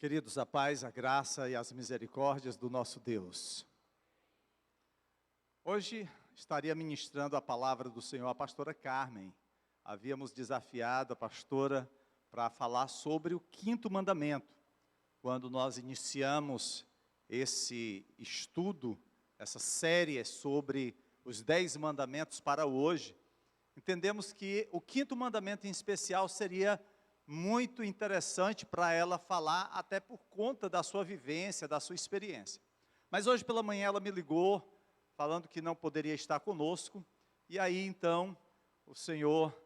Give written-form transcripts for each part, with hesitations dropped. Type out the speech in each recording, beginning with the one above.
Queridos, a paz, a graça e as misericórdias do nosso Deus. Hoje estaria ministrando a palavra do Senhor à pastora Carmen. Havíamos desafiado a pastora para falar sobre o quinto mandamento. Quando nós iniciamos esse estudo, essa série sobre os 10 mandamentos para hoje, entendemos que o quinto mandamento em especial seria muito interessante para ela falar, até por conta da sua vivência, da sua experiência. Mas hoje pela manhã ela me ligou, falando que não poderia estar conosco, e aí então o Senhor,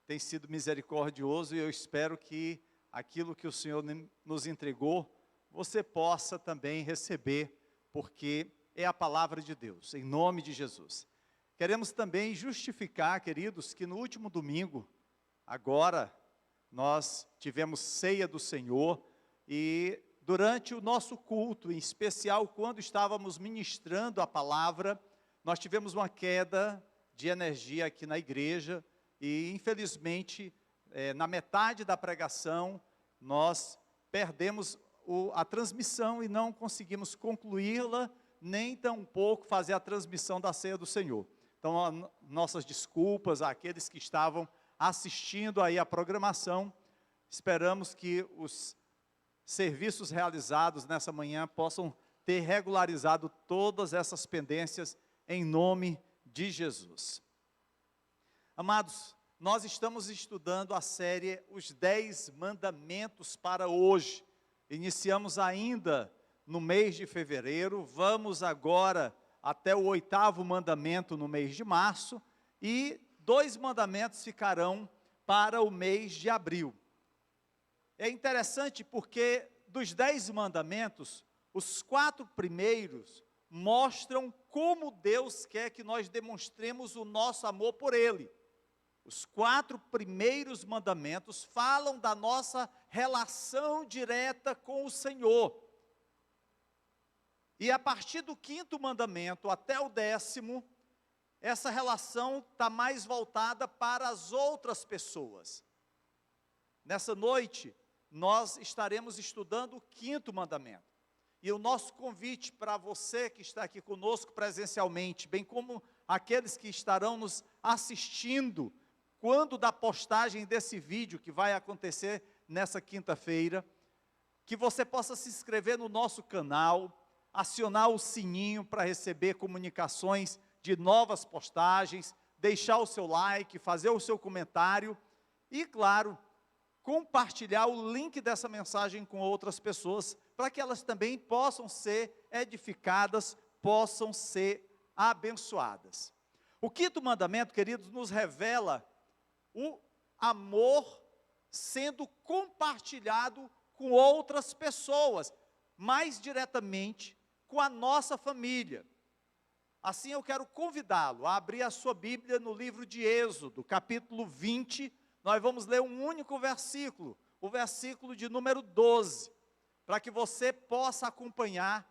tem sido misericordioso, e eu espero que aquilo que o Senhor nos entregou, você possa também receber, porque é a palavra de Deus, em nome de Jesus. Queremos também justificar, queridos, que no último domingo, agora, nós tivemos ceia do Senhor, e durante o nosso culto, em especial quando estávamos ministrando a palavra, nós tivemos uma queda de energia aqui na igreja, e infelizmente, na metade da pregação, nós perdemos a transmissão e não conseguimos concluí-la, nem tampouco fazer a transmissão da ceia do Senhor. Então, nossas desculpas àqueles que estavam assistindo aí a programação. Esperamos que os serviços realizados nessa manhã possam ter regularizado todas essas pendências em nome de Jesus. Amados, nós estamos estudando a série Os 10 Mandamentos para hoje. Iniciamos ainda no mês de fevereiro, vamos agora até o 8º mandamento no mês de março, e 2 mandamentos ficarão para o mês de abril. É interessante porque dos 10 mandamentos, os 4 primeiros mostram como Deus quer que nós demonstremos o nosso amor por Ele. Os 4 primeiros mandamentos falam da nossa relação direta com o Senhor. E a partir do 5º mandamento até o 10º, essa relação está mais voltada para as outras pessoas. Nessa noite, nós estaremos estudando o 5º mandamento. E o nosso convite para você que está aqui conosco presencialmente, bem como aqueles que estarão nos assistindo, quando da postagem desse vídeo, que vai acontecer nessa quinta-feira, que você possa se inscrever no nosso canal, acionar o sininho para receber comunicações de novas postagens, deixar o seu like, fazer o seu comentário e, claro, compartilhar o link dessa mensagem com outras pessoas, para que elas também possam ser edificadas, possam ser abençoadas. O 5º mandamento, queridos, nos revela o amor sendo compartilhado com outras pessoas, mais diretamente com a nossa família. Assim eu quero convidá-lo a abrir a sua Bíblia no livro de Êxodo, capítulo 20, nós vamos ler um único versículo, o versículo de número 12, para que você possa acompanhar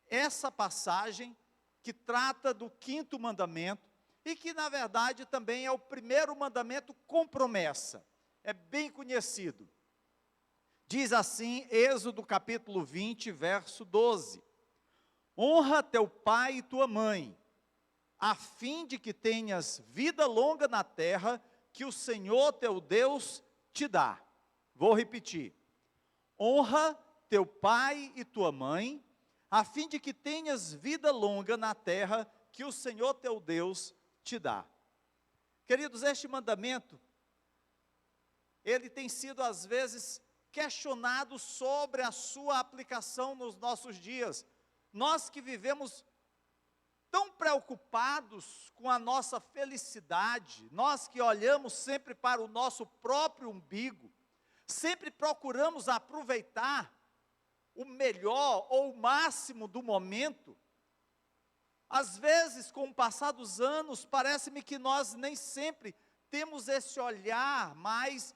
essa passagem que trata do 5º mandamento, e que na verdade também é o primeiro mandamento com promessa, é bem conhecido. Diz assim, Êxodo capítulo 20, verso 12, honra teu pai e tua mãe, a fim de que tenhas vida longa na terra, que o Senhor teu Deus te dá. Vou repetir, honra teu pai e tua mãe, a fim de que tenhas vida longa na terra, que o Senhor teu Deus te dá. Queridos, este mandamento, ele tem sido às vezes questionado sobre a sua aplicação nos nossos dias. Nós que vivemos tão preocupados com a nossa felicidade, nós que olhamos sempre para o nosso próprio umbigo, sempre procuramos aproveitar o melhor ou o máximo do momento, às vezes, com o passar dos anos, parece-me que nós nem sempre temos esse olhar mais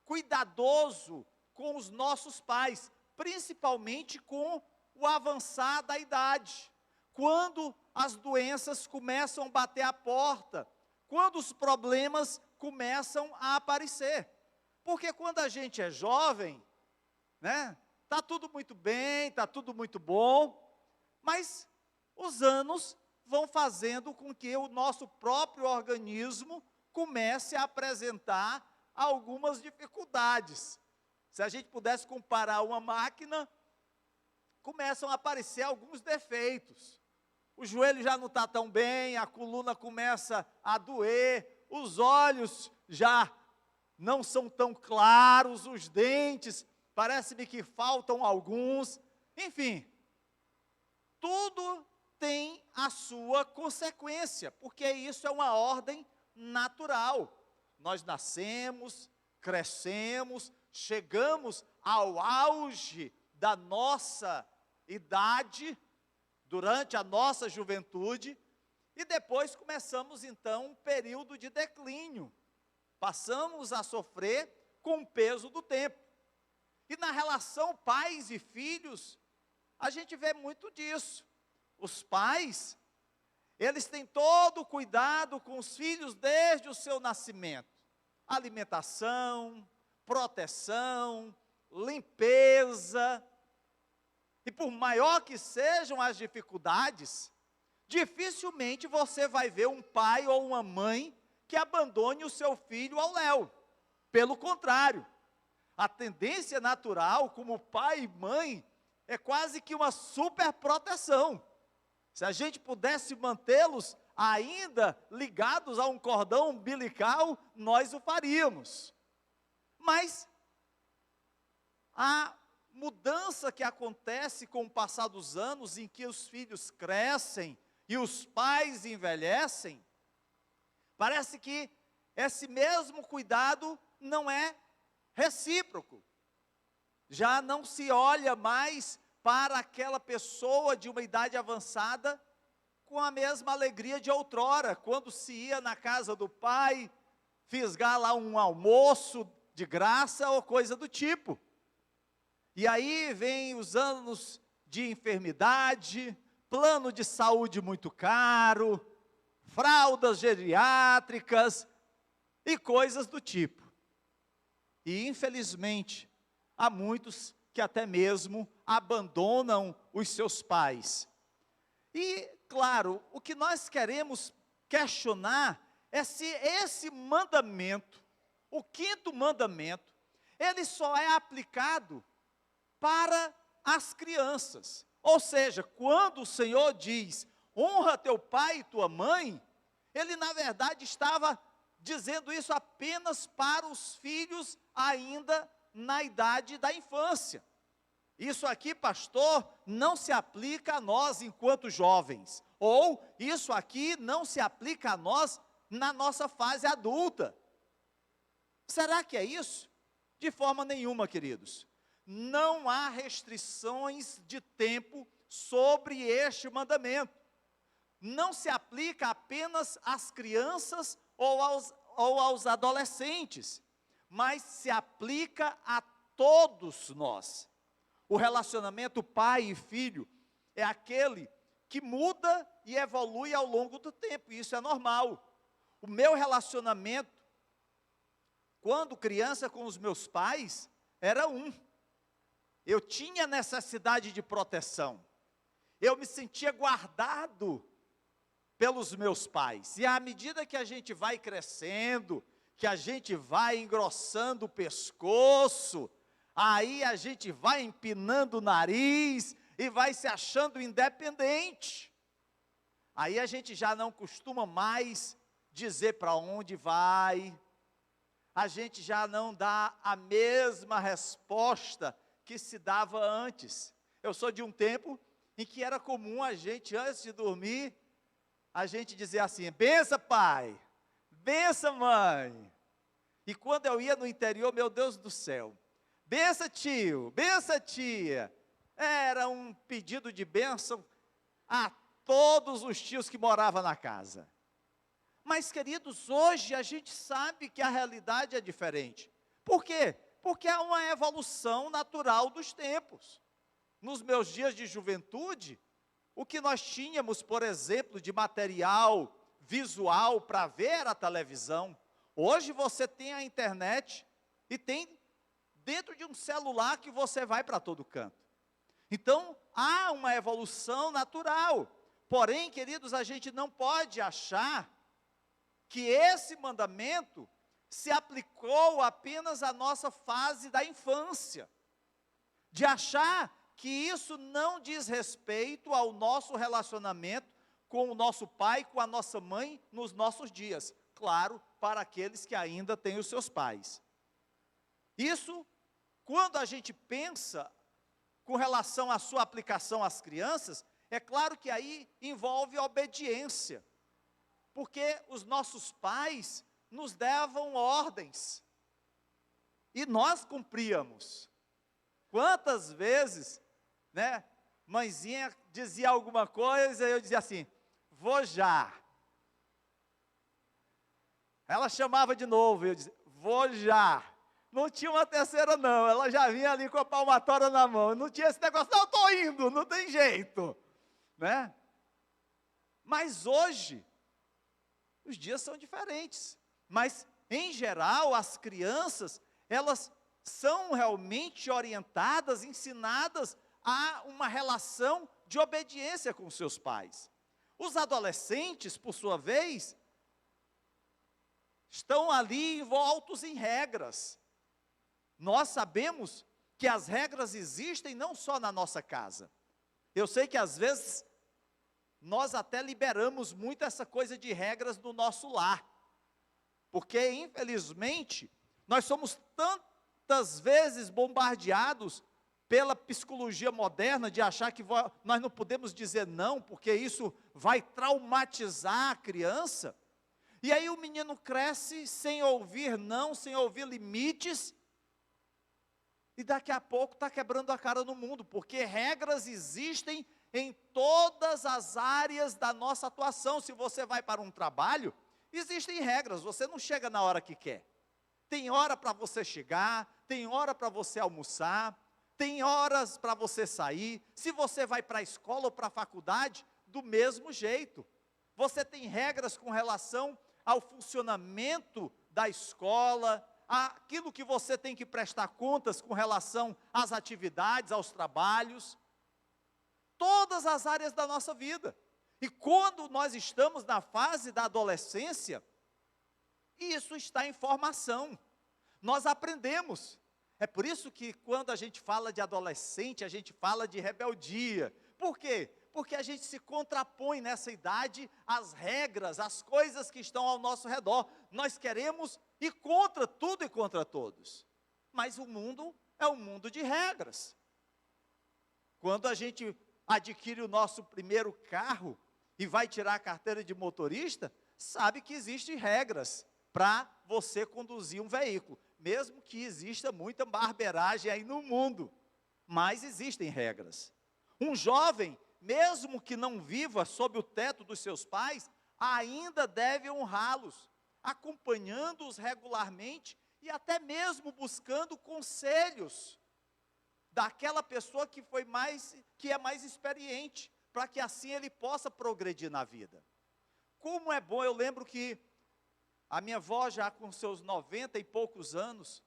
cuidadoso com os nossos pais, principalmente com o avançar da idade, quando as doenças começam a bater a porta, quando os problemas começam a aparecer. Porque quando a gente é jovem, né? Tá tudo muito bem, tá tudo muito bom, mas os anos vão fazendo com que o nosso próprio organismo comece a apresentar algumas dificuldades. Se a gente pudesse comparar uma máquina, começam a aparecer alguns defeitos. O joelho já não está tão bem, a coluna começa a doer, os olhos já não são tão claros, os dentes, parece-me que faltam alguns. Enfim, tudo tem a sua consequência, porque isso é uma ordem natural. Nós nascemos, crescemos, chegamos ao auge da nossa idade, durante a nossa juventude, e depois começamos então um período de declínio. Passamos a sofrer com o peso do tempo. E na relação pais e filhos, a gente vê muito disso. Os pais, eles têm todo o cuidado com os filhos desde o seu nascimento. Alimentação, proteção, limpeza. E por maior que sejam as dificuldades, dificilmente você vai ver um pai ou uma mãe que abandone o seu filho ao léu. Pelo contrário, a tendência natural, como pai e mãe, é quase que uma superproteção. Se a gente pudesse mantê-los ainda ligados a um cordão umbilical, nós o faríamos. Mas a mudança que acontece com o passar dos anos, em que os filhos crescem e os pais envelhecem, parece que esse mesmo cuidado não é recíproco. Já não se olha mais para aquela pessoa de uma idade avançada com a mesma alegria de outrora, quando se ia na casa do pai, fisgar lá um almoço de graça ou coisa do tipo. E aí vem os anos de enfermidade, plano de saúde muito caro, fraldas geriátricas e coisas do tipo. E infelizmente, há muitos que até mesmo abandonam os seus pais. E, claro, o que nós queremos questionar é se esse mandamento, o quinto mandamento, ele só é aplicado para as crianças. Ou seja, quando o Senhor diz, honra teu pai e tua mãe, ele na verdade estava dizendo isso apenas para os filhos ainda na idade da infância. Isso aqui, pastor, não se aplica a nós enquanto jovens, ou isso aqui não se aplica a nós na nossa fase adulta. Será que é isso? De forma nenhuma, queridos. Não há restrições de tempo sobre este mandamento. Não se aplica apenas às crianças ou aos adolescentes, mas se aplica a todos nós. O relacionamento pai e filho é aquele que muda e evolui ao longo do tempo, e isso é normal. O meu relacionamento, quando criança com os meus pais, era eu tinha necessidade de proteção, eu me sentia guardado pelos meus pais, e à medida que a gente vai crescendo, que a gente vai engrossando o pescoço, aí a gente vai empinando o nariz e vai se achando independente. Aí a gente já não costuma mais dizer para onde vai, a gente já não dá a mesma resposta que se dava antes. Eu sou de um tempo em que era comum a gente, antes de dormir, a gente dizer assim, bença pai, bença mãe. E quando eu ia no interior, meu Deus do céu, bença tio, bença tia, era um pedido de bênção a todos os tios que moravam na casa. Mas, queridos, hoje a gente sabe que a realidade é diferente. Por quê? Porque há uma evolução natural dos tempos. Nos meus dias de juventude, o que nós tínhamos, por exemplo, de material visual para ver a televisão, hoje você tem a internet e tem dentro de um celular que você vai para todo canto. Então, há uma evolução natural. Porém, queridos, a gente não pode achar que esse mandamento se aplicou apenas à nossa fase da infância. De achar que isso não diz respeito ao nosso relacionamento com o nosso pai, com a nossa mãe, nos nossos dias. Claro, para aqueles que ainda têm os seus pais. Isso, quando a gente pensa com relação à sua aplicação às crianças, é claro que aí envolve obediência. Porque os nossos pais nos davam ordens. E nós cumpríamos. Quantas vezes, né, mãezinha dizia alguma coisa e eu dizia assim, vou já. Ela chamava de novo, eu dizia, vou já. Não tinha uma terceira não, ela já vinha ali com a palmatória na mão. Não tinha esse negócio, não, estou indo, não tem jeito. Né? Mas hoje, os dias são diferentes. Mas, em geral, as crianças, elas são realmente orientadas, ensinadas a uma relação de obediência com seus pais. Os adolescentes, por sua vez, estão ali envoltos em regras. Nós sabemos que as regras existem não só na nossa casa. Eu sei que às vezes nós até liberamos muito essa coisa de regras no nosso lar. Porque, infelizmente, nós somos tantas vezes bombardeados pela psicologia moderna de achar que nós não podemos dizer não, porque isso vai traumatizar a criança. E aí o menino cresce sem ouvir não, sem ouvir limites, e daqui a pouco está quebrando a cara no mundo, porque regras existem em todas as áreas da nossa atuação. Se você vai para um trabalho, existem regras, você não chega na hora que quer. Tem hora para você chegar, tem hora para você almoçar, tem horas para você sair. Se você vai para a escola ou para a faculdade, do mesmo jeito. Você tem regras com relação ao funcionamento da escola, aquilo que você tem que prestar contas com relação às atividades, aos trabalhos, todas as áreas da nossa vida. E quando nós estamos na fase da adolescência, isso está em formação. Nós aprendemos. É por isso que quando a gente fala de adolescente, a gente fala de rebeldia. Por quê? Porque a gente se contrapõe nessa idade às regras, às coisas que estão ao nosso redor. Nós queremos ir contra tudo e contra todos. Mas o mundo é um mundo de regras. Quando a gente adquire o nosso primeiro carro e vai tirar a carteira de motorista, sabe que existem regras para você conduzir um veículo. Mesmo que exista muita barbeiragem aí no mundo, mas existem regras. Um jovem, mesmo que não viva sob o teto dos seus pais, ainda deve honrá-los, acompanhando-os regularmente e até mesmo buscando conselhos daquela pessoa que é mais experiente, para que assim ele possa progredir na vida. Como é bom, eu lembro que a minha avó já com seus 90 e poucos anos,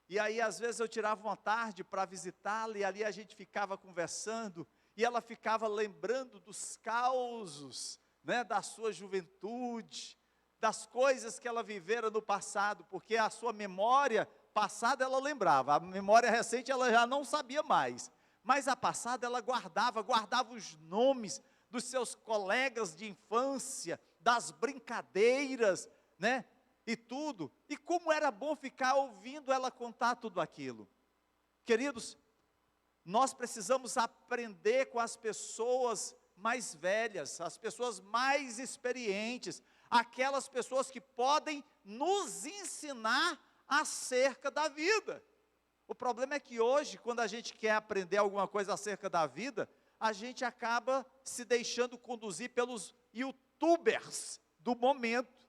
e aí às vezes eu tirava uma tarde para visitá-la, e ali a gente ficava conversando, e ela ficava lembrando dos causos, né, da sua juventude, das coisas que ela vivera no passado, porque a sua memória passada ela lembrava, a memória recente ela já não sabia mais, mas a passada ela guardava os nomes dos seus colegas de infância, das brincadeiras, né, e tudo, e como era bom ficar ouvindo ela contar tudo aquilo. Queridos, nós precisamos aprender com as pessoas mais velhas, as pessoas mais experientes, aquelas pessoas que podem nos ensinar acerca da vida. O problema é que hoje, quando a gente quer aprender alguma coisa acerca da vida, a gente acaba se deixando conduzir pelos youtubers do momento.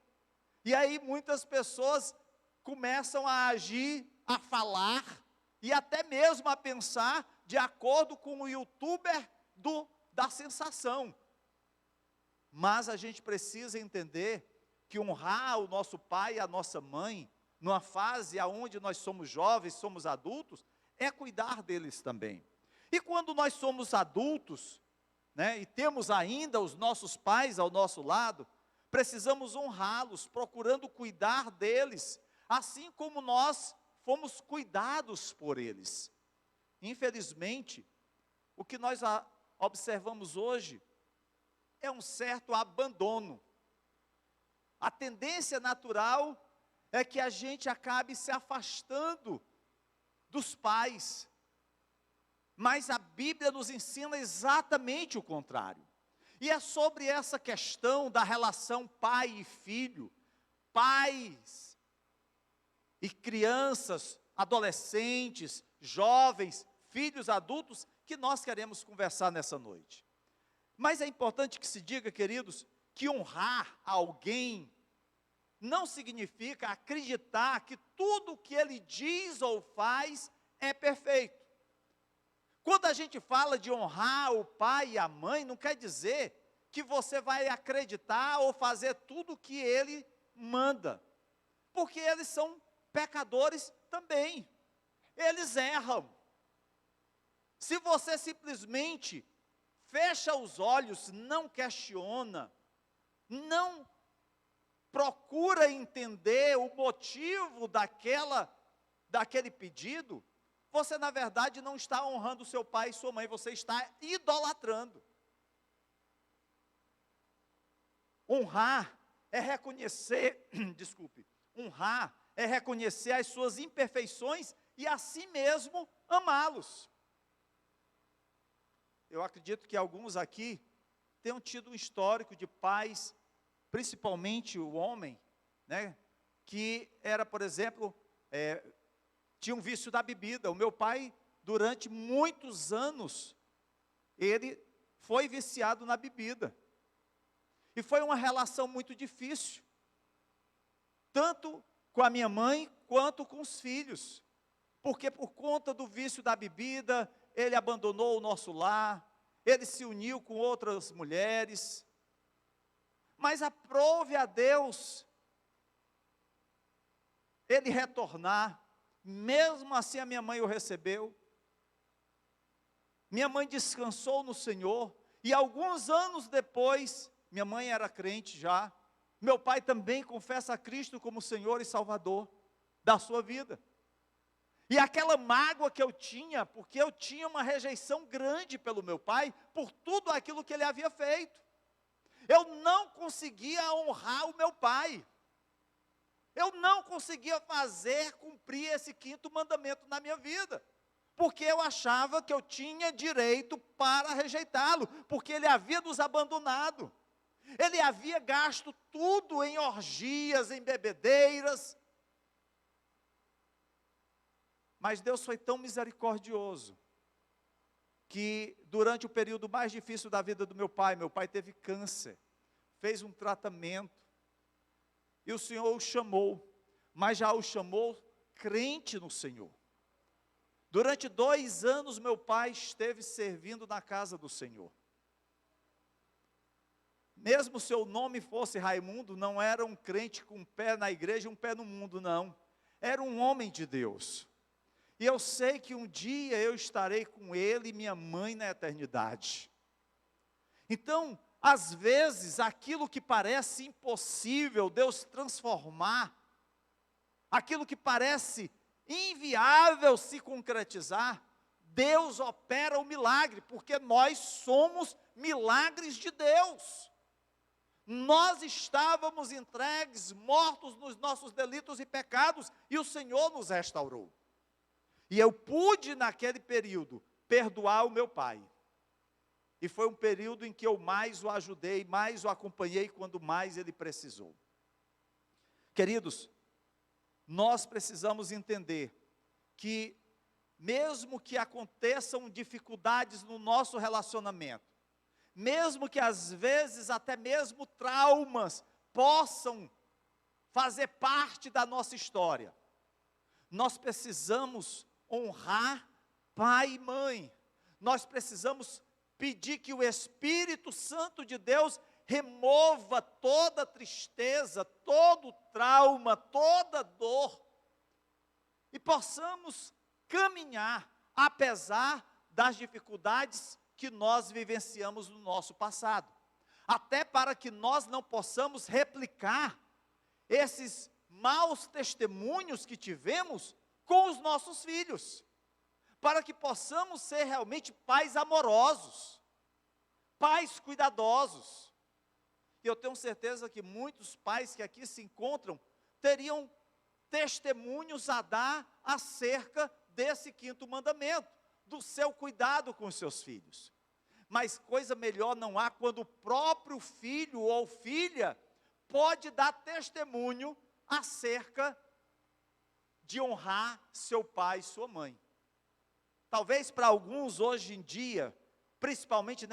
E aí muitas pessoas começam a agir, a falar e até mesmo a pensar de acordo com o youtuber da sensação. Mas a gente precisa entender que honrar o nosso pai e a nossa mãe numa fase onde nós somos jovens, somos adultos, é cuidar deles também. E quando nós somos adultos, né, e temos ainda os nossos pais ao nosso lado, precisamos honrá-los, procurando cuidar deles, assim como nós fomos cuidados por eles. Infelizmente, o que nós observamos hoje é um certo abandono. A tendência natural é que a gente acabe se afastando dos pais. Mas a Bíblia nos ensina exatamente o contrário. E é sobre essa questão da relação pai e filho, pais e crianças, adolescentes, jovens, filhos adultos, que nós queremos conversar nessa noite. Mas é importante que se diga, queridos, que honrar alguém não significa acreditar que tudo o que ele diz ou faz é perfeito. Quando a gente fala de honrar o pai e a mãe, não quer dizer que você vai acreditar ou fazer tudo o que ele manda, porque eles são pecadores também, eles erram. Se você simplesmente fecha os olhos, não questiona, não procura entender o motivo daquele pedido, você na verdade não está honrando seu pai e sua mãe, você está idolatrando. Honrar é reconhecer, honrar é reconhecer as suas imperfeições e assim mesmo amá-los. Eu acredito que alguns aqui tenham tido um histórico de pais, principalmente o homem, né, que era, por exemplo, tinha um vício da bebida. O meu pai, durante muitos anos, ele foi viciado na bebida. E foi uma relação muito difícil, tanto com a minha mãe, quanto com os filhos. Porque por conta do vício da bebida, ele abandonou o nosso lar, ele se uniu com outras mulheres. Mas aprove a Deus ele retornar. Mesmo assim a minha mãe o recebeu. Minha mãe descansou no Senhor. E alguns anos depois, minha mãe era crente já, meu pai também confessa a Cristo como Senhor e Salvador da sua vida. E aquela mágoa que eu tinha, porque eu tinha uma rejeição grande pelo meu pai, por tudo aquilo que ele havia feito. Eu não conseguia honrar o meu pai. Eu não conseguia cumprir esse 5º mandamento na minha vida. Porque eu achava que eu tinha direito para rejeitá-lo, porque ele havia nos abandonado. Ele havia gasto tudo em orgias, em bebedeiras. Mas Deus foi tão misericordioso, que durante o período mais difícil da vida do meu pai teve câncer, fez um tratamento, e o Senhor o chamou, mas já o chamou crente no Senhor. Durante 2 anos meu pai esteve servindo na casa do Senhor. Mesmo seu nome fosse Raimundo, não era um crente com um pé na igreja e um pé no mundo, não. Era um homem de Deus. E eu sei que um dia eu estarei com ele e minha mãe na eternidade. Então, às vezes, aquilo que parece impossível Deus transformar, aquilo que parece inviável se concretizar, Deus opera o milagre, porque nós somos milagres de Deus. Nós estávamos entregues, mortos nos nossos delitos e pecados, e o Senhor nos restaurou. E eu pude, naquele período, perdoar o meu pai. E foi um período em que eu mais o ajudei, mais o acompanhei, quando mais ele precisou. Queridos, nós precisamos entender que, mesmo que aconteçam dificuldades no nosso relacionamento, mesmo que às vezes até mesmo traumas possam fazer parte da nossa história, nós precisamos honrar pai e mãe. Nós precisamos pedir que o Espírito Santo de Deus remova toda tristeza, todo trauma, toda dor e possamos caminhar, apesar das dificuldades que nós vivenciamos no nosso passado. Até para que nós não possamos replicar esses maus testemunhos que tivemos com os nossos filhos. Para que possamos ser realmente pais amorosos, pais cuidadosos. E eu tenho certeza que muitos pais que aqui se encontram teriam testemunhos a dar acerca desse quinto mandamento, do seu cuidado com os seus filhos. Mas coisa melhor não há quando o próprio filho ou filha pode dar testemunho acerca de honrar seu pai e sua mãe. Talvez para alguns hoje em dia, principalmente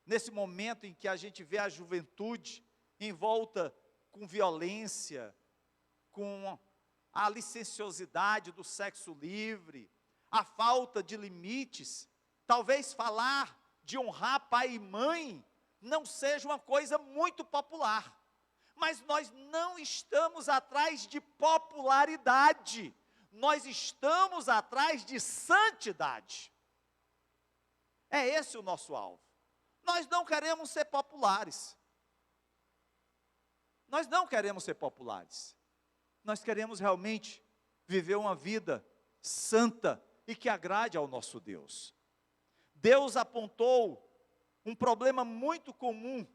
nesse momento em que a gente vê a juventude envolta com violência, com a licenciosidade do sexo livre, a falta de limites, talvez falar de honrar pai e mãe não seja uma coisa muito popular. Mas nós não estamos atrás de popularidade, nós estamos atrás de santidade. É esse o nosso alvo. Nós não queremos ser populares. Nós não queremos ser populares. Nós queremos realmente viver uma vida santa e que agrade ao nosso Deus. Deus apontou um problema muito comum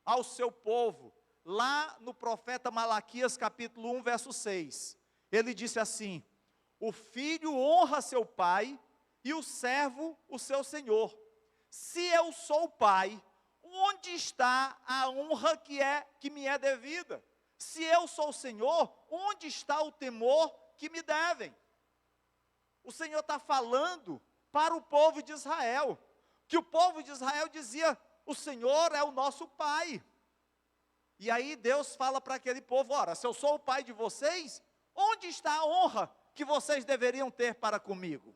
ao seu povo, lá no profeta Malaquias capítulo 1, verso 6. Ele disse assim: o filho honra seu pai e o servo o seu senhor. Se eu sou o pai, onde está a honra que me é devida? Se eu sou o Senhor, onde está o temor que me devem? O Senhor está falando para o povo de Israel, que o povo de Israel dizia: o Senhor é o nosso pai. E aí Deus fala para aquele povo: ora, se eu sou o pai de vocês, onde está a honra que vocês deveriam ter para comigo?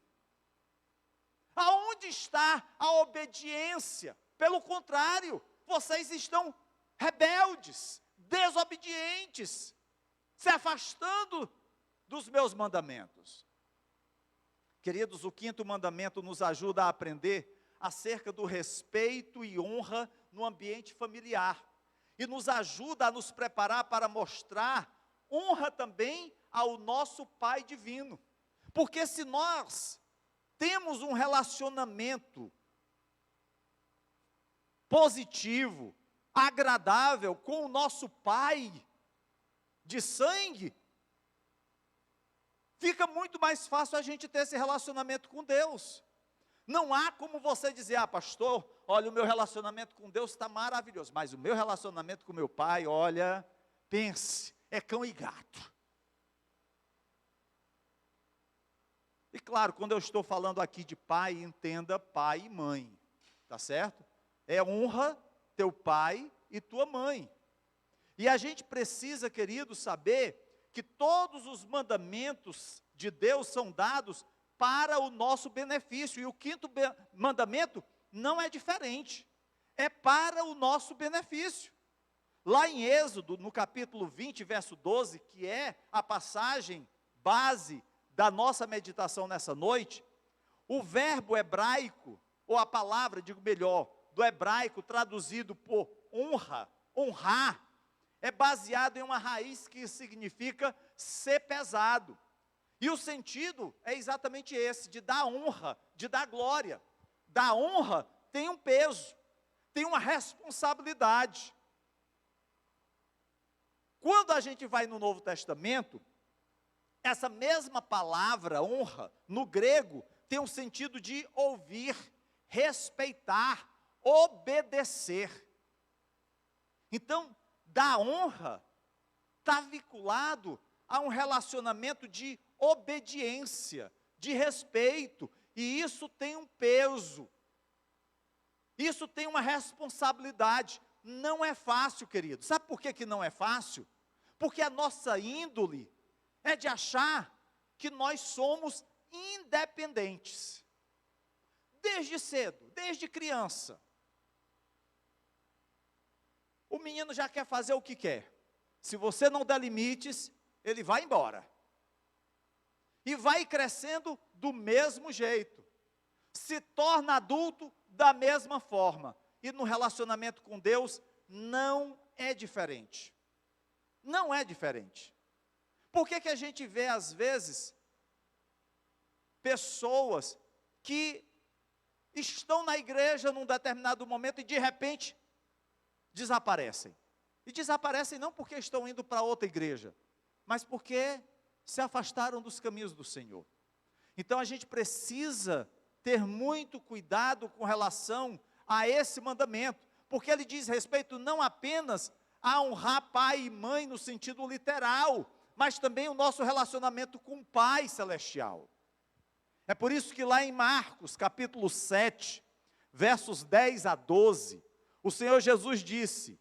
Aonde está a obediência? Pelo contrário, vocês estão rebeldes, desobedientes, se afastando dos meus mandamentos. Queridos, o quinto mandamento nos ajuda a aprender acerca do respeito e honra no ambiente familiar. E nos ajuda a nos preparar para mostrar honra também ao nosso Pai divino. Porque se nós temos um relacionamento positivo, agradável com o nosso Pai de sangue, fica muito mais fácil a gente ter esse relacionamento com Deus. Não há como você dizer: ah, pastor, olha, o meu relacionamento com Deus está maravilhoso, mas o meu relacionamento com meu pai, olha, pense, é cão e gato. E claro, quando eu estou falando aqui de pai, entenda pai e mãe, tá certo? É honra teu pai e tua mãe. E a gente precisa, querido, saber que todos os mandamentos de Deus são dados para o nosso benefício. E o quinto mandamento não é diferente. É para o nosso benefício. Lá em Êxodo, no capítulo 20, verso 12, que é a passagem base da nossa meditação nessa noite, o verbo hebraico, ou a palavra, digo melhor, do hebraico traduzido por honra, honrar, é baseado em uma raiz que significa ser pesado. E o sentido é exatamente esse, de dar honra, de dar glória. Dar honra tem um peso, tem uma responsabilidade. Quando a gente vai no Novo Testamento, essa mesma palavra, honra, no grego, tem um sentido de ouvir, respeitar, obedecer. Então, dar honra está vinculado a um relacionamento de obediência, de respeito, e isso tem um peso, isso tem uma responsabilidade. Não é fácil, querido. Sabe por que não é fácil? Porque a nossa índole é de achar que nós somos independentes. Desde cedo, desde criança. O menino já quer fazer o que quer. Se você não der limites, ele vai embora. e vai crescendo do mesmo jeito, se torna adulto da mesma forma, e no relacionamento com Deus não é diferente. Não é diferente. Por que que a gente vê às vezes pessoas que estão na igreja num determinado momento e de repente desaparecem? E desaparecem não porque estão indo para outra igreja, mas porque se afastaram dos caminhos do Senhor. Então a gente precisa ter muito cuidado com relação a esse mandamento, porque ele diz respeito não apenas a honrar pai e mãe no sentido literal, mas também o nosso relacionamento com o Pai Celestial. É por isso que lá em Marcos, capítulo 7, versos 10 a 12, o Senhor Jesus disse: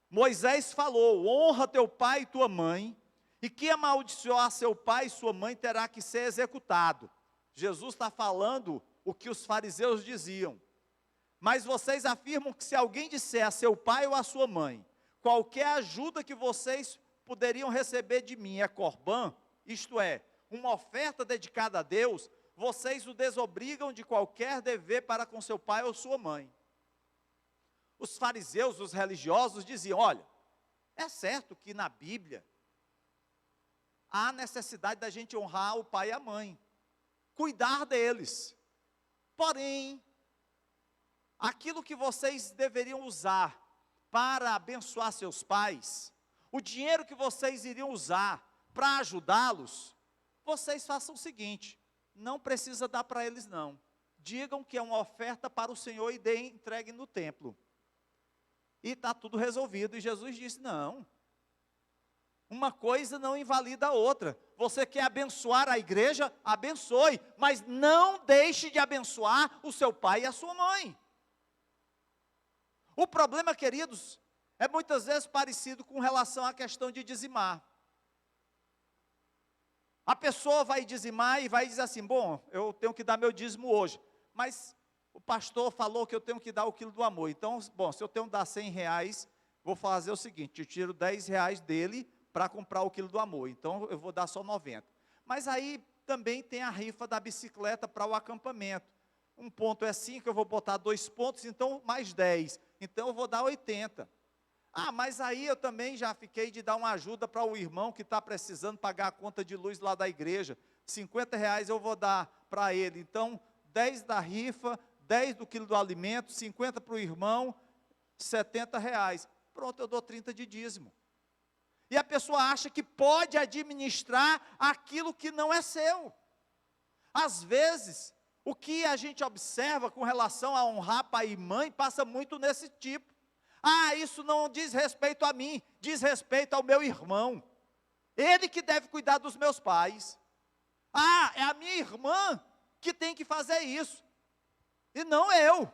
Moisés falou, honra teu pai e tua mãe, e quem amaldiçoar seu pai e sua mãe terá que ser executado. Jesus está falando o que os fariseus diziam. Mas vocês afirmam que se alguém disser a seu pai ou a sua mãe, qualquer ajuda que vocês poderiam receber de mim é corbã, isto é, uma oferta dedicada a Deus, vocês o desobrigam de qualquer dever para com seu pai ou sua mãe. Os fariseus, os religiosos diziam, olha, é certo que na Bíblia há necessidade da gente honrar o pai e a mãe, cuidar deles. Porém, aquilo que vocês deveriam usar para abençoar seus pais, o dinheiro que vocês iriam usar para ajudá-los, vocês façam o seguinte, não precisa dar para eles não. Digam que é uma oferta para o Senhor e entreguem no templo. E está tudo resolvido. E Jesus disse, não. Uma coisa não invalida a outra. Você quer abençoar a igreja? Abençoe. Mas não deixe de abençoar o seu pai e a sua mãe. O problema, queridos, é muitas vezes parecido com relação à questão de dizimar. A pessoa vai dizimar e vai dizer assim, bom, eu tenho que dar meu dízimo hoje, mas o pastor falou que eu tenho que dar o quilo do amor, então, bom, se eu tenho que dar 100 reais, vou fazer o seguinte, eu tiro 10 reais dele para comprar o quilo do amor, então eu vou dar só 90. Mas aí também tem a rifa da bicicleta para o acampamento, um ponto é 5, eu vou botar 2 pontos, então mais 10, então eu vou dar 80. Ah, mas aí eu também já fiquei de dar uma ajuda para o irmão que está precisando pagar a conta de luz lá da igreja. 50 reais eu vou dar para ele. Então, 10 da rifa, 10 do quilo do alimento, 50 para o irmão, 70 reais. Pronto, eu dou 30 de dízimo. E a pessoa acha que pode administrar aquilo que não é seu. Às vezes, o que a gente observa com relação a honrar pai e mãe passa muito nesse tipo. Ah, isso não diz respeito a mim, diz respeito ao meu irmão. Ele que deve cuidar dos meus pais. Ah, é a minha irmã que tem que fazer isso, e não eu.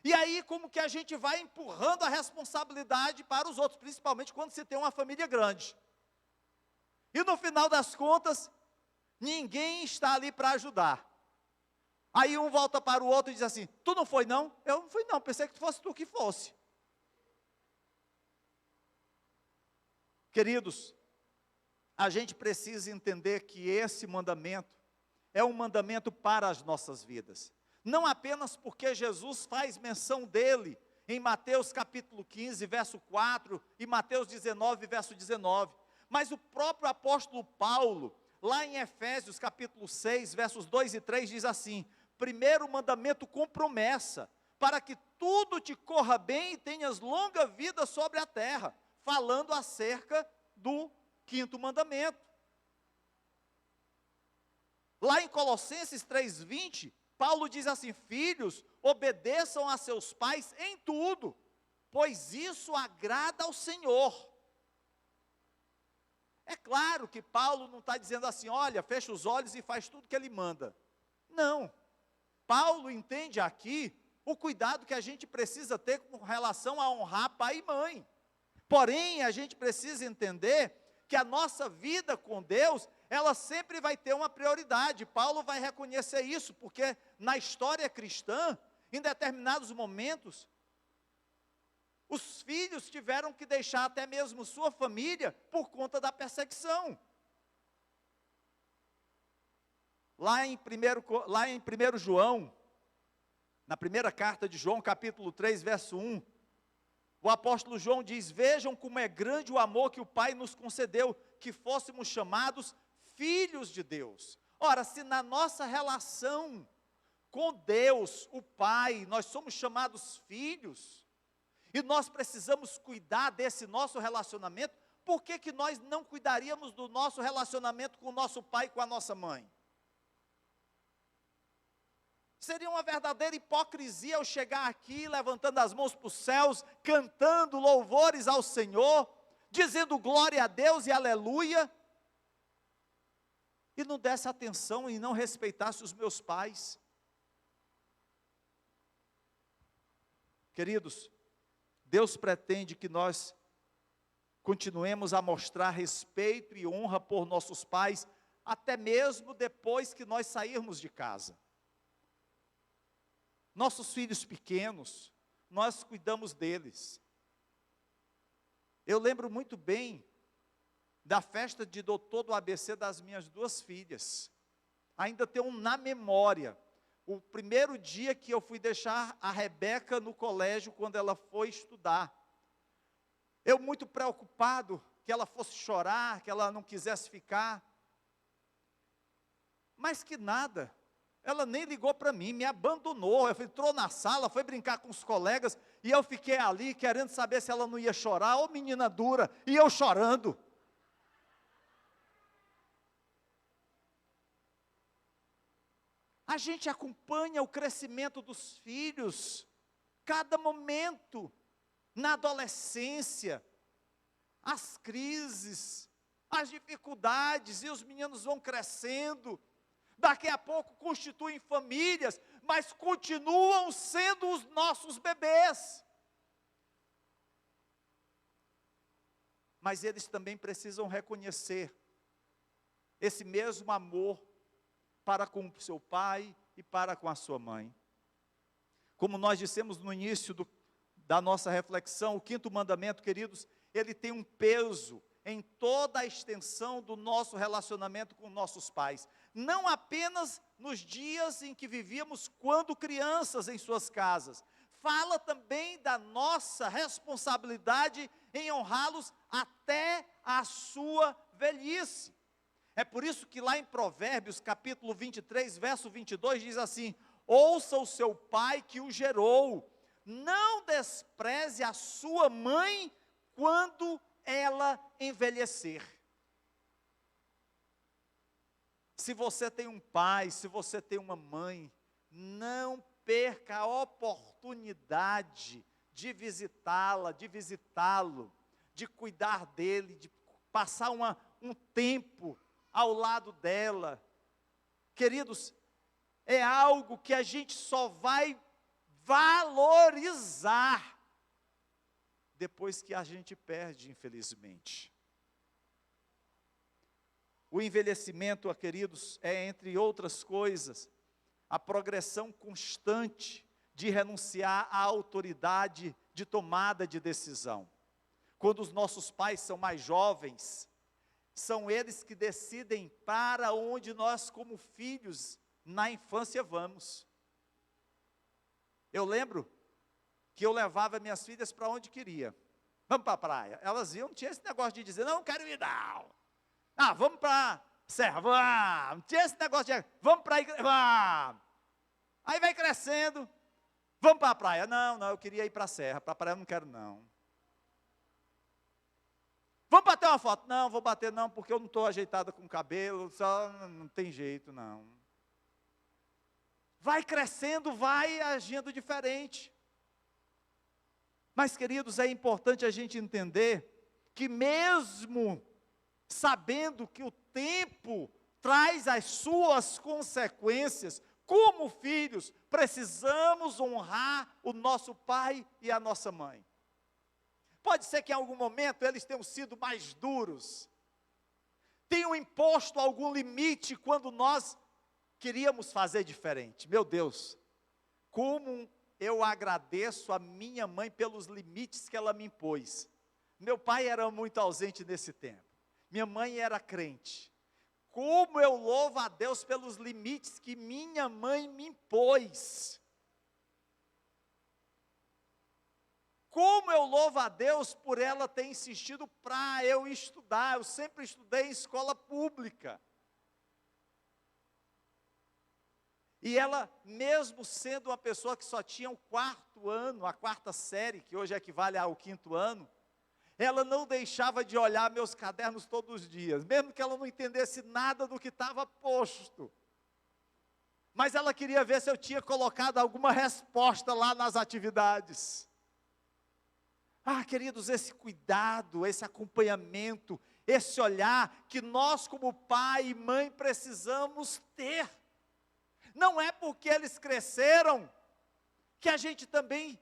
E aí como que a gente vai empurrando a responsabilidade para os outros, principalmente quando se tem uma família grande. E no final das contas, ninguém está ali para ajudar. Aí um volta para o outro e diz assim, tu não foi não? Eu não fui não, pensei que fosse tu que fosse. Queridos, a gente precisa entender que esse mandamento é um mandamento para as nossas vidas. Não apenas porque Jesus faz menção dele em Mateus capítulo 15, verso 4 e Mateus 19, verso 19, mas o próprio apóstolo Paulo, lá em Efésios capítulo 6, versos 2 e 3, diz assim, primeiro mandamento com promessa, para que tudo te corra bem e tenhas longa vida sobre a terra, falando acerca do quinto mandamento. Lá em Colossenses 3:20, Paulo diz assim, filhos, obedeçam a seus pais em tudo, pois isso agrada ao Senhor. É claro que Paulo não está dizendo assim, olha, fecha os olhos e faz tudo que ele manda. Não. Paulo entende aqui o cuidado que a gente precisa ter com relação a honrar pai e mãe. Porém, a gente precisa entender que a nossa vida com Deus, ela sempre vai ter uma prioridade. Paulo vai reconhecer isso, porque na história cristã, em determinados momentos, os filhos tiveram que deixar até mesmo sua família por conta da perseguição. lá em 1 João, na primeira carta de João, capítulo 3, verso 1, o apóstolo João diz: vejam como é grande o amor que o Pai nos concedeu, que fôssemos chamados filhos de Deus. Ora, se na nossa relação com Deus, o Pai, nós somos chamados filhos, e nós precisamos cuidar desse nosso relacionamento, por que que nós não cuidaríamos do nosso relacionamento com o nosso pai e com a nossa mãe? Seria uma verdadeira hipocrisia eu chegar aqui, levantando as mãos para os céus, cantando louvores ao Senhor, dizendo glória a Deus e aleluia, e não desse atenção e não respeitasse os meus pais. Queridos, Deus pretende que nós continuemos a mostrar respeito e honra por nossos pais, até mesmo depois que nós sairmos de casa. Nossos filhos pequenos, nós cuidamos deles. Eu lembro muito bem da festa de doutor do ABC das minhas duas filhas. Ainda tenho na memória o primeiro dia que eu fui deixar a Rebeca no colégio, quando ela foi estudar. Eu muito preocupado que ela fosse chorar, que ela não quisesse ficar. Mas que nada, ela nem ligou para mim, me abandonou. Ela entrou na sala, foi brincar com os colegas, e eu fiquei ali querendo saber se ela não ia chorar. Ô menina dura, e eu chorando. A gente acompanha o crescimento dos filhos, cada momento, na adolescência, as crises, as dificuldades, e os meninos vão crescendo, daqui a pouco constituem famílias, mas continuam sendo os nossos bebês. Mas eles também precisam reconhecer esse mesmo amor para com o seu pai e para com a sua mãe. Como nós dissemos no início da nossa reflexão, o quinto mandamento, queridos, ele tem um peso em toda a extensão do nosso relacionamento com nossos pais. Não apenas nos dias em que vivíamos quando crianças em suas casas. Fala também da nossa responsabilidade em honrá-los até a sua velhice. É por isso que lá em Provérbios, capítulo 23, verso 22, diz assim: ouça o seu pai que o gerou, não despreze a sua mãe quando ela envelhecer. Se você tem um pai, se você tem uma mãe, não perca a oportunidade de visitá-la, de visitá-lo, de cuidar dele, de passar um tempo ao lado dela. Queridos, é algo que a gente só vai valorizar depois que a gente perde, infelizmente. O envelhecimento, queridos, é, entre outras coisas, a progressão constante de renunciar à autoridade de tomada de decisão. Quando os nossos pais são mais jovens, são eles que decidem para onde nós, como filhos, na infância vamos. Eu lembro que eu levava minhas filhas para onde queria. Vamos para a praia. Elas iam, não tinha esse negócio de dizer, não quero ir não. Ah, vamos para a serra, vamos. Não tinha esse negócio de, vamos para a igreja, vamos. Aí vai crescendo, vamos para a praia. Não, eu queria ir para a serra, para a praia eu não quero não. Vamos bater uma foto? Não, vou bater não, porque eu não estou ajeitada com o cabelo, só não tem jeito não. Vai crescendo, vai agindo diferente. Mas, queridos, é importante a gente entender que mesmo sabendo que o tempo traz as suas consequências, como filhos, precisamos honrar o nosso pai e a nossa mãe. Pode ser que em algum momento eles tenham sido mais duros, tenham imposto algum limite quando nós queríamos fazer diferente. Meu Deus, como eu agradeço a minha mãe pelos limites que ela me impôs. Meu pai era muito ausente nesse tempo, minha mãe era crente. como eu louvo a Deus pelos limites que minha mãe me impôs. Como eu louvo a Deus por ela ter insistido para eu estudar. Eu sempre estudei em escola pública. E ela, mesmo sendo uma pessoa que só tinha o 4º ano, a 4ª série, que hoje equivale ao 5º ano, ela não deixava de olhar meus cadernos todos os dias, mesmo que ela não entendesse nada do que estava posto. Mas ela queria ver se eu tinha colocado alguma resposta lá nas atividades. Queridos, esse cuidado, esse acompanhamento, esse olhar que nós como pai e mãe precisamos ter. Não é porque eles cresceram que a gente também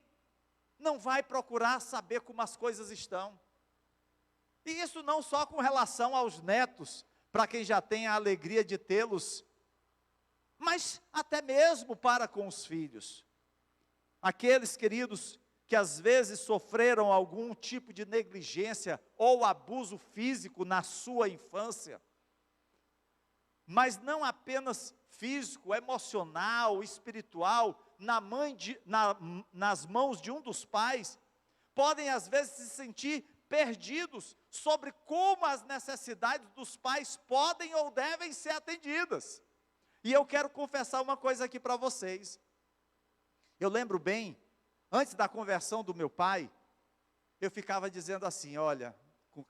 não vai procurar saber como as coisas estão. E isso não só com relação aos netos, para quem já tem a alegria de tê-los, mas até mesmo para com os filhos. Aqueles, queridos, que às vezes sofreram algum tipo de negligência ou abuso físico na sua infância, mas não apenas físico, emocional, espiritual, nas mãos de um dos pais, podem às vezes se sentir perdidos sobre como as necessidades dos pais podem ou devem ser atendidas. E eu quero confessar uma coisa aqui para vocês. Eu lembro bem, antes da conversão do meu pai, eu ficava dizendo assim: olha,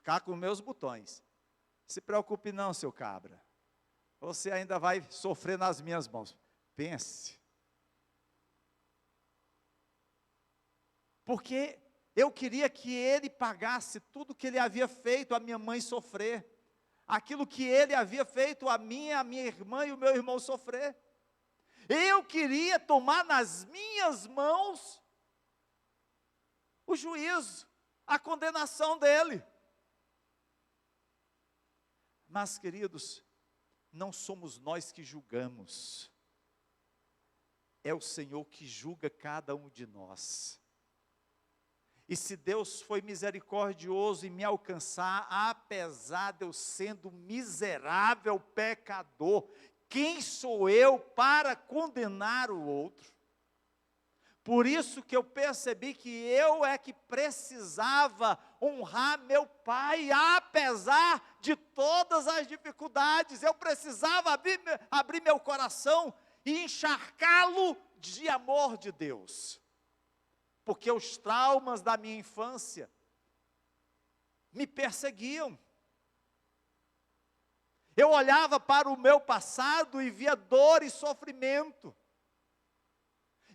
cá com meus botões, se preocupe não, seu cabra, você ainda vai sofrer nas minhas mãos. Pense. Porque eu queria que ele pagasse tudo que ele havia feito a minha mãe sofrer, aquilo que ele havia feito a minha irmã e o meu irmão sofrer. Eu queria tomar nas minhas mãos o juízo, a condenação dele. Mas, queridos, não somos nós que julgamos, é o Senhor que julga cada um de nós. E se Deus foi misericordioso em me alcançar, apesar de eu sendo miserável pecador, quem sou eu para condenar o outro? Por isso que eu percebi que eu é que precisava honrar meu pai, apesar de todas as dificuldades. Eu precisava abrir meu coração e encharcá-lo de amor de Deus. Porque os traumas da minha infância me perseguiam. Eu olhava para o meu passado e via dor e sofrimento.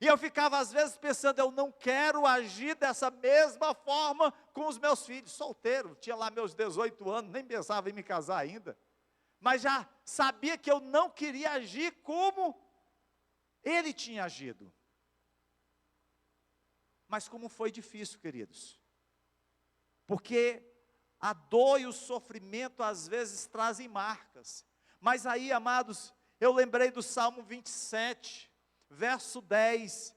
E eu ficava às vezes pensando: eu não quero agir dessa mesma forma com os meus filhos. Solteiro, tinha lá meus 18 anos, nem pensava em me casar ainda. Mas já sabia que eu não queria agir como ele tinha agido. Mas como foi difícil, queridos. Porque a dor e o sofrimento às vezes trazem marcas. Mas aí, amados, eu lembrei do Salmo 27, verso 10.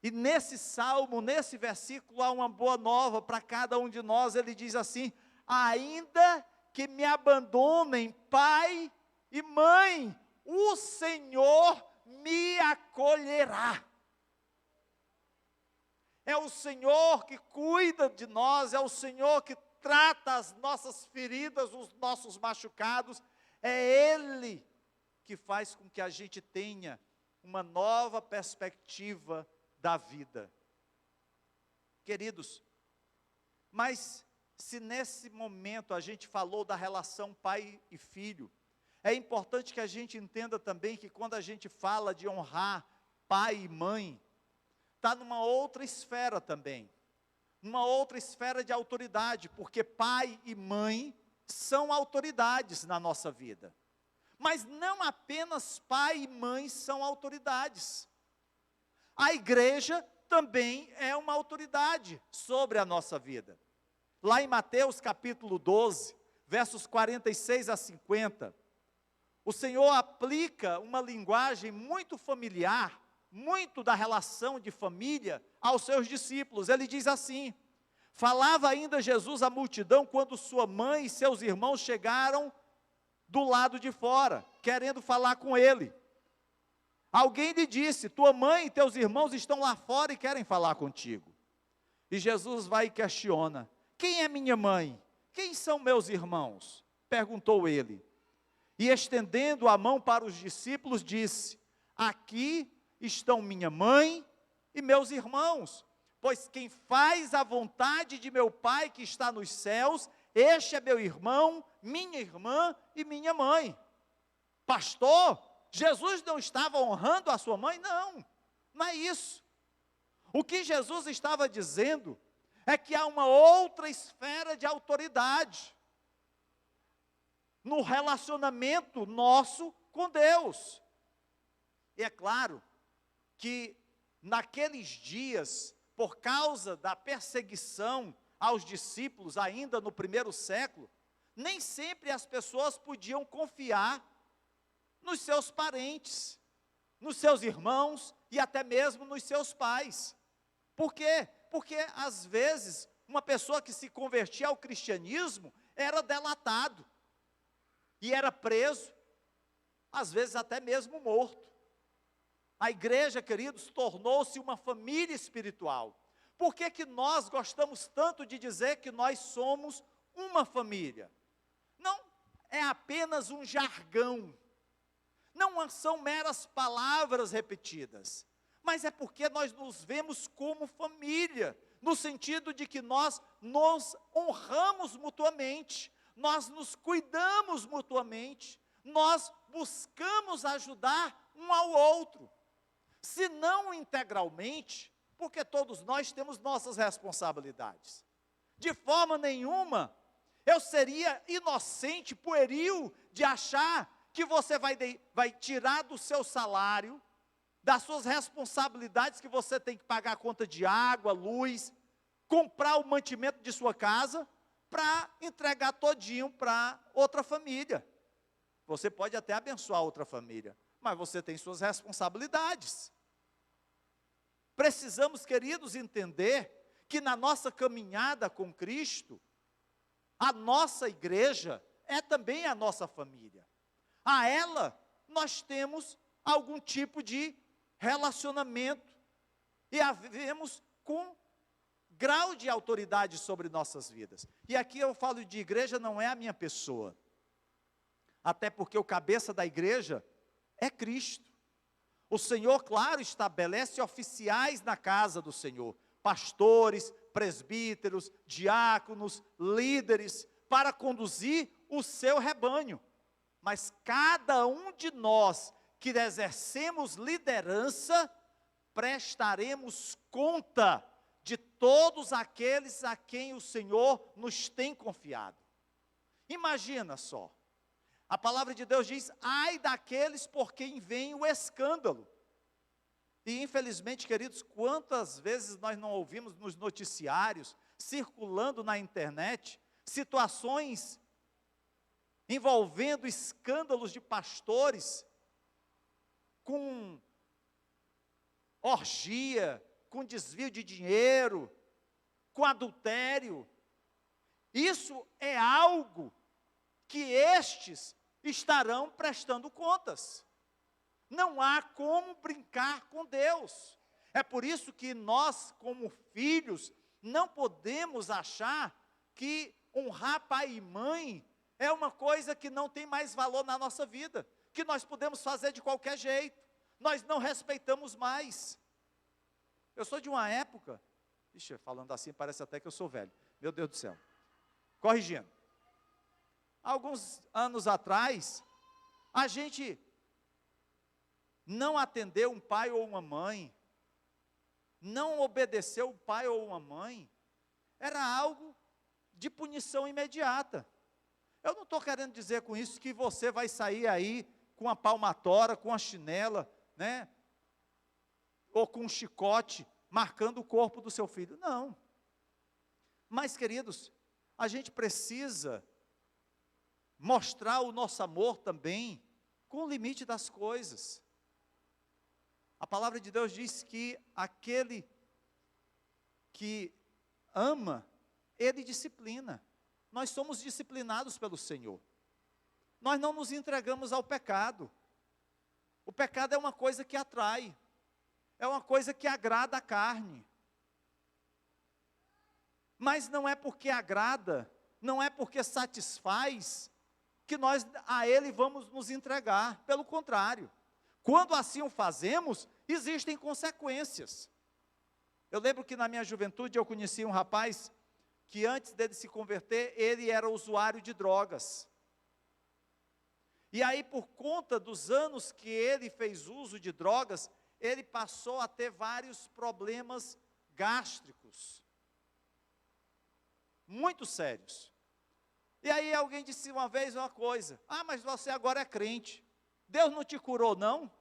E nesse salmo, nesse versículo, há uma boa nova para cada um de nós. Ele diz assim: ainda que me abandonem pai e mãe, o Senhor me acolherá. É o Senhor que cuida de nós, é o Senhor que trata as nossas feridas, os nossos machucados. É Ele que faz com que a gente tenha uma nova perspectiva da vida. Queridos, mas se nesse momento a gente falou da relação pai e filho, é importante que a gente entenda também que quando a gente fala de honrar pai e mãe, está numa outra esfera também, numa outra esfera de autoridade, porque pai e mãe são autoridades na nossa vida. Mas não apenas pai e mãe são autoridades. A igreja também é uma autoridade sobre a nossa vida. Lá em Mateus capítulo 12, versos 46 a 50, o Senhor aplica uma linguagem muito familiar, muito da relação de família aos seus discípulos. Ele diz assim: falava ainda Jesus à multidão quando sua mãe e seus irmãos chegaram do lado de fora, querendo falar com ele. Alguém lhe disse: tua mãe e teus irmãos estão lá fora e querem falar contigo. E Jesus vai e questiona: quem é minha mãe? Quem são meus irmãos? Perguntou ele. E estendendo a mão para os discípulos, disse: aqui estão minha mãe e meus irmãos, pois quem faz a vontade de meu Pai que está nos céus, este é meu irmão, minha irmã e minha mãe. Pastor, Jesus não estava honrando a sua mãe? Não, não é isso. O que Jesus estava dizendo é que há uma outra esfera de autoridade no relacionamento nosso com Deus. E é claro que naqueles dias, por causa da perseguição aos discípulos, ainda no primeiro século, nem sempre as pessoas podiam confiar nos seus parentes, nos seus irmãos e até mesmo nos seus pais. Por quê? Porque às vezes uma pessoa que se convertia ao cristianismo era delatado e era preso, às vezes até mesmo morto. A igreja, queridos, tornou-se uma família espiritual. Por que que nós gostamos tanto de dizer que nós somos uma família? Não é apenas um jargão, não são meras palavras repetidas, mas é porque nós nos vemos como família, no sentido de que nós nos honramos mutuamente, nós nos cuidamos mutuamente, nós buscamos ajudar um ao outro, se não integralmente, porque todos nós temos nossas responsabilidades. De forma nenhuma, eu seria inocente, pueril, de achar que você vai tirar do seu salário, das suas responsabilidades, que você tem que pagar a conta de água, luz, comprar o mantimento de sua casa, para entregar todinho para outra família. Você pode até abençoar outra família, mas você tem suas responsabilidades. Precisamos, queridos, entender que na nossa caminhada com Cristo, a nossa igreja é também a nossa família. A ela, nós temos algum tipo de relacionamento e a vivemos com grau de autoridade sobre nossas vidas. E aqui eu falo de igreja, não é a minha pessoa. Até porque o cabeça da igreja é Cristo. O Senhor, claro, estabelece oficiais na casa do Senhor, pastores, presbíteros, diáconos, líderes, para conduzir o seu rebanho. Mas cada um de nós que exercemos liderança, prestaremos conta de todos aqueles a quem o Senhor nos tem confiado. Imagina só, a palavra de Deus diz: ai daqueles por quem vem o escândalo. E infelizmente, queridos, quantas vezes nós não ouvimos nos noticiários, circulando na internet, situações envolvendo escândalos de pastores, com orgia, com desvio de dinheiro, com adultério. Isso é algo que estes estarão prestando contas. Não há como brincar com Deus. É por isso que nós, como filhos, não podemos achar que honrar pai e mãe é uma coisa que não tem mais valor na nossa vida, que nós podemos fazer de qualquer jeito, nós não respeitamos mais. Eu sou de uma época, falando assim parece até que eu sou velho, meu Deus do céu, corrigindo, alguns anos atrás, a gente não atendeu um pai ou uma mãe, não obedeceu um pai ou uma mãe, era algo de punição imediata. Eu não estou querendo dizer com isso que você vai sair aí com a palmatória, com a chinela, né? Ou com um chicote, marcando o corpo do seu filho. Não. Mas, queridos, a gente precisa mostrar o nosso amor também com o limite das coisas. A palavra de Deus diz que aquele que ama, ele disciplina. Nós somos disciplinados pelo Senhor. nós não nos entregamos ao pecado. O pecado é uma coisa que atrai, é uma coisa que agrada a carne. Mas não é porque agrada, não é porque satisfaz, que nós a ele vamos nos entregar. Pelo contrário, quando assim o fazemos, existem consequências. Eu lembro que na minha juventude eu conheci um rapaz que antes dele se converter, ele era usuário de drogas. E aí, por conta dos anos que ele fez uso de drogas, ele passou a ter vários problemas gástricos, muito sérios. E aí alguém disse uma vez uma coisa: ah, mas você agora é crente, Deus não te curou não?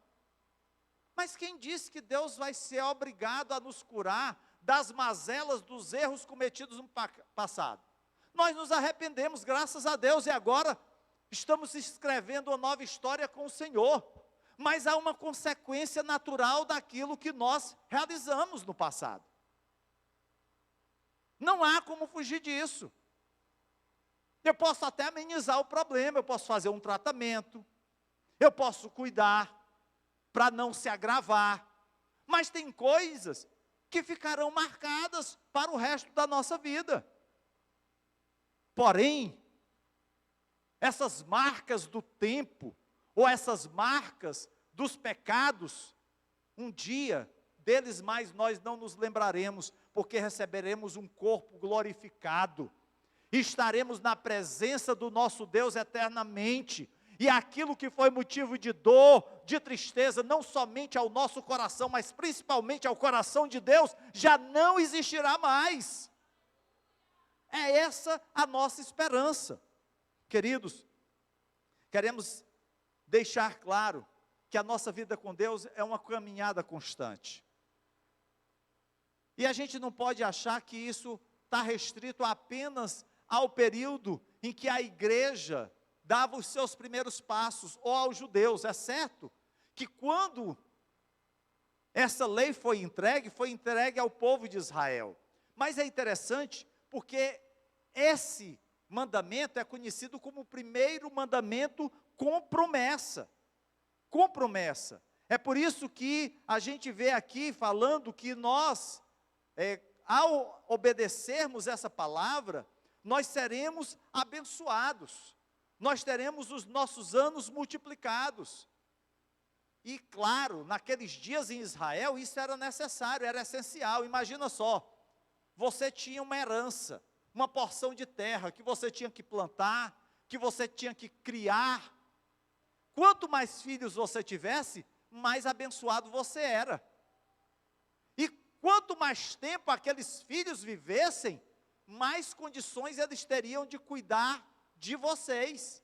Mas quem disse que Deus vai ser obrigado a nos curar das mazelas, dos erros cometidos no passado? Nós nos arrependemos, graças a Deus, e agora estamos escrevendo uma nova história com o Senhor. Mas há uma consequência natural daquilo que nós realizamos no passado. Não há como fugir disso. Eu posso até amenizar o problema, eu posso fazer um tratamento, eu posso cuidar para não se agravar, mas tem coisas que ficarão marcadas para o resto da nossa vida. Porém, essas marcas do tempo, ou essas marcas dos pecados, um dia deles mais nós não nos lembraremos, porque receberemos um corpo glorificado, e estaremos na presença do nosso Deus eternamente, e aquilo que foi motivo de dor, de tristeza, não somente ao nosso coração, mas principalmente ao coração de Deus, já não existirá mais. É essa a nossa esperança. Queridos, queremos deixar claro que a nossa vida com Deus é uma caminhada constante. E a gente não pode achar que isso está restrito apenas ao período em que a igreja dava os seus primeiros passos, ou aos judeus. É certo que quando essa lei foi entregue ao povo de Israel. Mas é interessante porque esse mandamento é conhecido como o primeiro mandamento com promessa. Com promessa. É por isso que a gente vê aqui falando que nós, ao obedecermos essa palavra, nós seremos abençoados. Nós teremos os nossos anos multiplicados. E claro, naqueles dias em Israel, isso era necessário, era essencial. Imagina só, você tinha uma herança, uma porção de terra que você tinha que plantar, que você tinha que criar. Quanto mais filhos você tivesse, mais abençoado você era. E quanto mais tempo aqueles filhos vivessem, mais condições eles teriam de cuidar de vocês.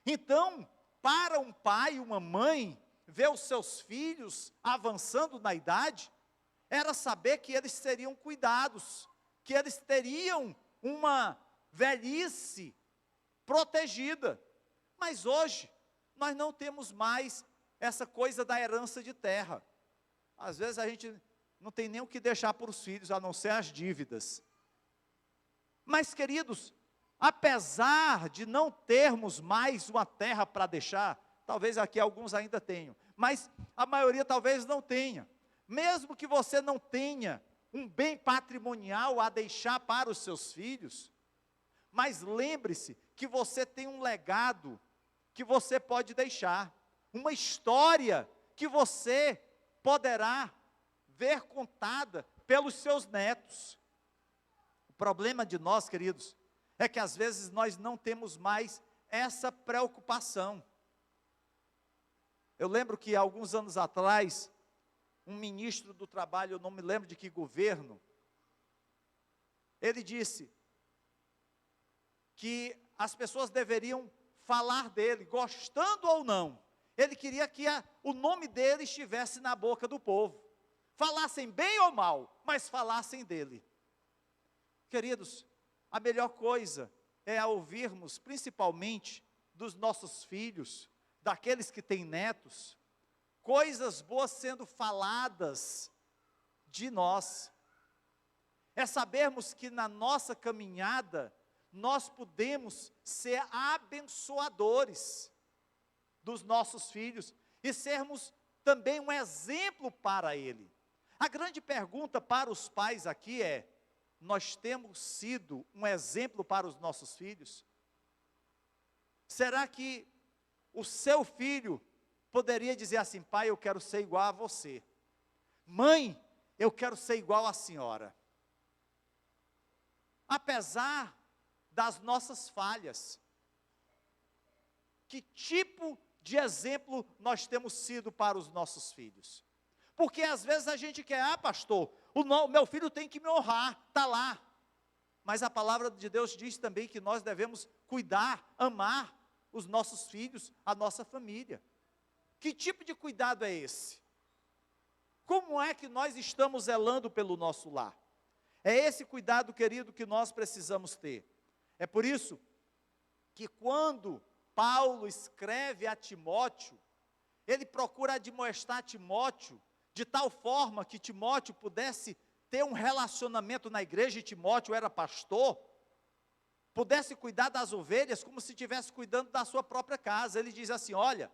Então, para um pai e uma mãe, ver os seus filhos avançando na idade, era saber que eles seriam cuidados, que eles teriam uma velhice protegida. Mas hoje, nós não temos mais essa coisa da herança de terra. Às vezes a gente não tem nem o que deixar para os filhos, a não ser as dívidas. Mas, queridos, apesar de não termos mais uma terra para deixar, talvez aqui alguns ainda tenham, mas a maioria talvez não tenha. Mesmo que você não tenha um bem patrimonial a deixar para os seus filhos, mas lembre-se que você tem um legado que você pode deixar, uma história que você poderá ver contada pelos seus netos. O problema de nós, queridos, é que às vezes nós não temos mais essa preocupação. Eu lembro que alguns anos atrás, um ministro do trabalho, eu não me lembro de que governo, ele disse que as pessoas deveriam falar dele, gostando ou não. Ele queria que o nome dele estivesse na boca do povo. Falassem bem ou mal, mas falassem dele. Queridos, a melhor coisa é ouvirmos, principalmente dos nossos filhos, daqueles que têm netos, coisas boas sendo faladas de nós. É sabermos que na nossa caminhada, nós podemos ser abençoadores dos nossos filhos e sermos também um exemplo para ele. A grande pergunta para os pais aqui é: nós temos sido um exemplo para os nossos filhos? Será que o seu filho poderia dizer assim: pai, eu quero ser igual a você. Mãe, eu quero ser igual à senhora. Apesar das nossas falhas, que tipo de exemplo nós temos sido para os nossos filhos? Porque às vezes a gente quer, pastor, o meu filho tem que me honrar, está lá. Mas a palavra de Deus diz também que nós devemos cuidar, amar os nossos filhos, a nossa família. Que tipo de cuidado é esse? Como é que nós estamos zelando pelo nosso lar? É esse cuidado, querido, que nós precisamos ter. É por isso que quando Paulo escreve a Timóteo, ele procura admoestar Timóteo de tal forma que Timóteo pudesse ter um relacionamento na igreja, e Timóteo era pastor, pudesse cuidar das ovelhas como se estivesse cuidando da sua própria casa. Ele diz assim: olha,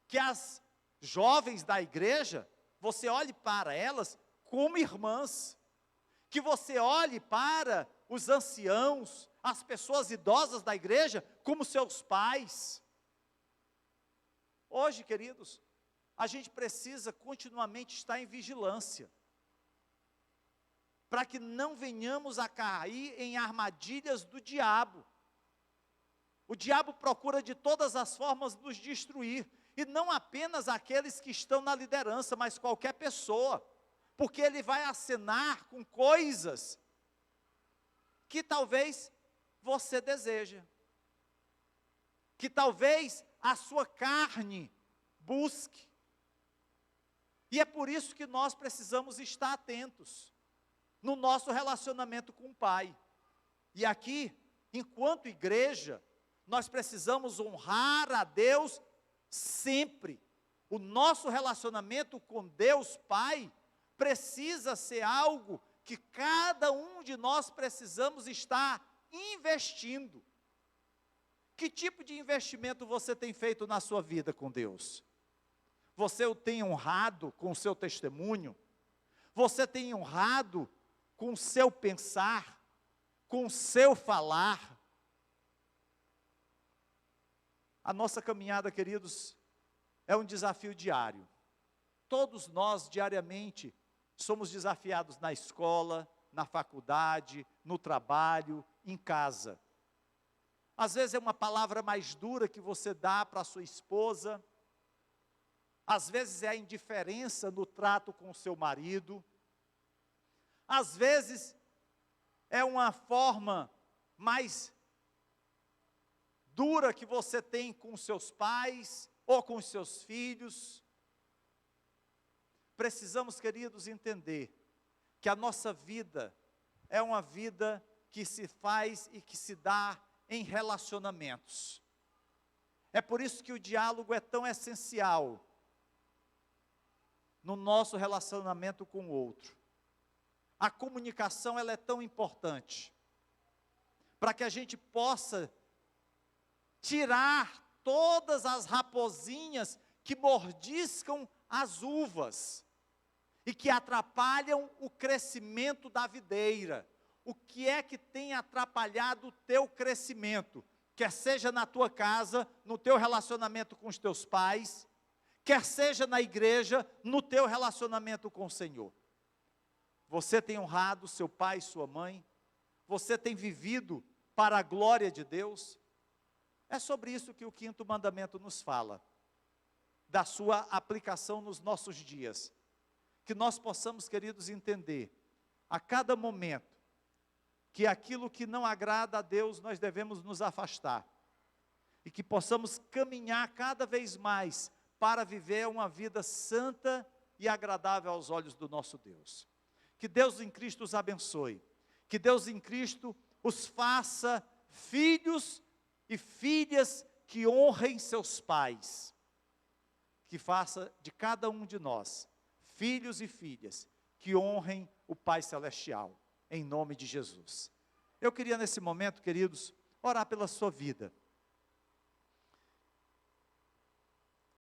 que as jovens da igreja, você olhe para elas como irmãs, que você olhe para os anciãos, as pessoas idosas da igreja, como seus pais. Hoje, queridos, a gente precisa continuamente estar em vigilância, para que não venhamos a cair em armadilhas do diabo. O diabo procura de todas as formas nos destruir, e não apenas aqueles que estão na liderança, mas qualquer pessoa, porque ele vai acenar com coisas que talvez você deseja, que talvez a sua carne busque. E é por isso que nós precisamos estar atentos no nosso relacionamento com o Pai. E aqui, enquanto igreja, nós precisamos honrar a Deus sempre. O nosso relacionamento com Deus Pai precisa ser algo que cada um de nós precisamos estar investindo. Que tipo de investimento você tem feito na sua vida com Deus? Você o tem honrado com o seu testemunho? Você tem honrado com o seu pensar, com o seu falar? A nossa caminhada, queridos, é um desafio diário. Todos nós, diariamente, somos desafiados na escola, na faculdade, no trabalho, em casa. Às vezes é uma palavra mais dura que você dá para a sua esposa, às vezes é a indiferença no trato com o seu marido, às vezes é uma forma mais dura que você tem com seus pais ou com os seus filhos. Precisamos, queridos, entender que a nossa vida é uma vida que se faz e que se dá em relacionamentos. É por isso que o diálogo é tão essencial no nosso relacionamento com o outro. A comunicação, ela é tão importante, para que a gente possa tirar todas as raposinhas que mordiscam as uvas, e que atrapalham o crescimento da videira. O que é que tem atrapalhado o teu crescimento? Quer seja na tua casa, no teu relacionamento com os teus pais, quer seja na igreja, no teu relacionamento com o Senhor. Você tem honrado seu pai e sua mãe? Você tem vivido para a glória de Deus? É sobre isso que o 5º mandamento nos fala, da sua aplicação nos nossos dias. Que nós possamos, queridos, entender, a cada momento, que aquilo que não agrada a Deus, nós devemos nos afastar. E que possamos caminhar cada vez mais para viver uma vida santa e agradável aos olhos do nosso Deus. Que Deus em Cristo os abençoe. Que Deus em Cristo os faça filhos e filhas que honrem seus pais. Que faça de cada um de nós filhos e filhas que honrem o Pai Celestial, em nome de Jesus. Eu queria nesse momento, queridos, orar pela sua vida.